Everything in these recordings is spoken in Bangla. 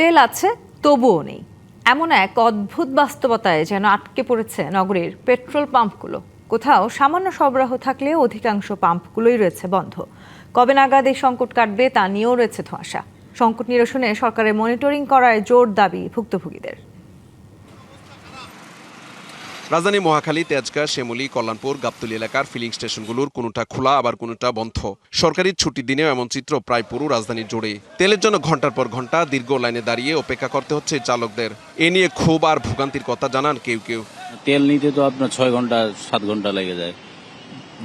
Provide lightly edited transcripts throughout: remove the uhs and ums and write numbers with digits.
তেল আছে তবুও নেই, এমন এক অদ্ভুত বাস্তবতায় যেন আটকে পড়েছে নগরীর পেট্রোল পাম্পগুলো। কোথাও সামান্য সরবরাহ থাকলেও অধিকাংশ পাম্পগুলোই রয়েছে বন্ধ। কবে নাগাদ এই সংকট কাটবে তা নিয়েও রয়েছে ধোঁয়াশা। সংকট নিরসনে সরকারের মনিটরিং করার জোর দাবি ভুক্তভোগীদের। রাজধানী মহাখালী, তেজগাঁ, শ্যামলী, কল্যাণপুর, গাবতলী এলাকার ফিলিং স্টেশনগুলোর কোনোটা খোলা আবার কোনোটা বন্ধ। সরকারি ছুটির দিনেও এমন চিত্র প্রায় পুরো রাজধানী জুড়ে। তেলের জন্য ঘন্টার পর ঘন্টা দীর্ঘ লাইনে দাঁড়িয়ে অপেক্ষা করতে হচ্ছে চালকদের। এ নিয়ে ক্ষোভ আর ভোগান্তির কথা জানান কেউ কেউ। তেল নিতে তো আপনার 6 ঘন্টা 7 ঘন্টা লেগে যায়,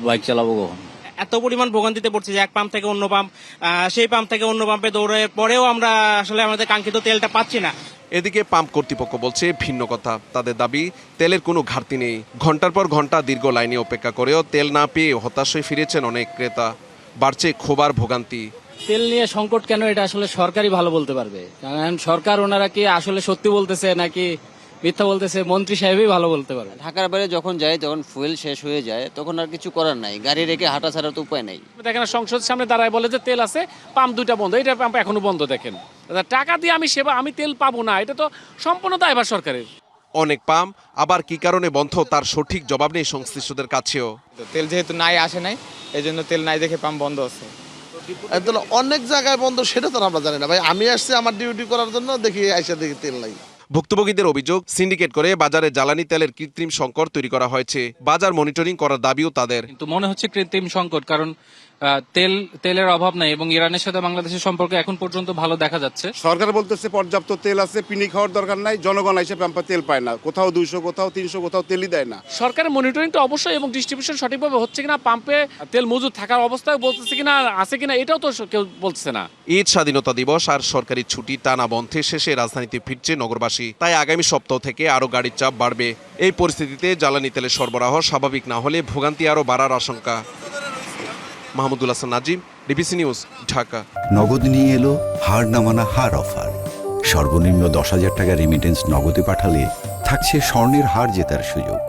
বাইক চালাবো কখন? এত পরিমাণ ভোগান্তিতে পড়ছে যে এক পাম্প থেকে অন্য পাম্প, সেই পাম্প থেকে অন্য পাম্পে দৌড়ে পরেও আমরা আসলে আমাদের কাঙ্ক্ষিত তেলটা পাচ্ছি না। এদিকে পাম্প কর্তৃপক্ষ বলছে ভিন্ন কথা। তাদের দাবি, তেলের কোনো ঘাটতি নেই। ঘন্টার পর ঘন্টা দীর্ঘ লাইনে অপেক্ষা করেও তেল না পেয়ে হতাশ হয়ে ফিরেছেন অনেক ক্রেতা। বাড়ছে ক্ষোভ আর ভোগান্তি। তেল নিয়ে সংকট কেন, এটা আসলে সরকারই ভালো বলতে পারবে। কারণ সরকার ওনারা কি আসলে সত্যি বলতেছে নাকি মিথ্যা বলতেছে, মন্ত্রী সাহেবই ভালো বলতে পারবে। ঢাকার বাইরে যখন যাই তখন ফুয়েল শেষ হয়ে যায়, তখন আর কিছু করার নাই, গাড়ি রেখে হাঁটা ছাড়া তো উপায় নাই। দেখেন সংসদ সামনে দাঁড়ায় বলে যে তেল আছে, পাম্প 2টা বন্ধ, এটা পাম্প এখনো বন্ধ। দেখেন টাকা দিয়ে আমি তেল পাবো না, এটা তো সম্পূর্ণ দায়ভার সরকারের। অনেক পাম্প আবার কি কারণে বন্ধ তার সঠিক জবাব নেই সংশ্লিষ্টদের কাছেও। তেল যেহেতু নাই আসে নাই, এই জন্য তেল নাই দেখে পাম্প বন্ধ আছে। অনেক জায়গায় বন্ধ, সেটা তো আমরা জানি না ভাই। আমি আসছি আমার ডিউটি করার জন্য, দেখি আইসা দেখি তেল নাই। ভুক্তভোগীদের অভিযোগ, সিন্ডিকেট করে বাজারে জ্বালানি তেলের কৃত্রিম সংকট তৈরি করা হয়েছে। বাজার মনিটরিং করার দাবিও তাদের। কিন্তু মনে হচ্ছে কৃত্রিম সংকট, কারণ তেলের অভাব নাই এবং ইরানের সাথে বাংলাদেশের সম্পর্ক এখন পর্যন্ত ভালো দেখা যাচ্ছে। সরকার বলতেছে পর্যাপ্ত তেল আছে, পিনি খাওয়ার দরকার নাই। জনগণ এসে পাম্পে তেল পায় না, কোথাও 200, কোথাও 300, কোথাও তেলই দেয় না। সরকারের মনিটরিংটা অবশ্যই এবং ডিস্ট্রিবিউশন সঠিকভাবে হচ্ছে কিনা, পাম্পে তেল মজুদ থাকার অবস্থায় বলতেছে কিনা, আছে কিনা, এটাও তো কেউ বলছে না। ঈদ, স্বাধীনতা দিবস আর সরকারি ছুটি টানা বন্ধের শেষে রাজধানীতে ফিরছে নগরবাসী। তাই আগামী সপ্তাহ থেকে আরো গাড়ির চাপ বাড়বে। এই পরিস্থিতিতে জ্বালানি তেলের সরবরাহ স্বাভাবিক না হলে ভোগান্তি আরো বাড়ার আশঙ্কা। Mahmudul Hasan Nazim, DBC news, Dhaka. নগদ নিয়ে এলো হার না মানা হার অফার। সর্বনিম্ন 10,000 টাকা রেমিটেন্স নগদে পাঠালে থাকছে স্বর্ণের হার জেতার সুযোগ।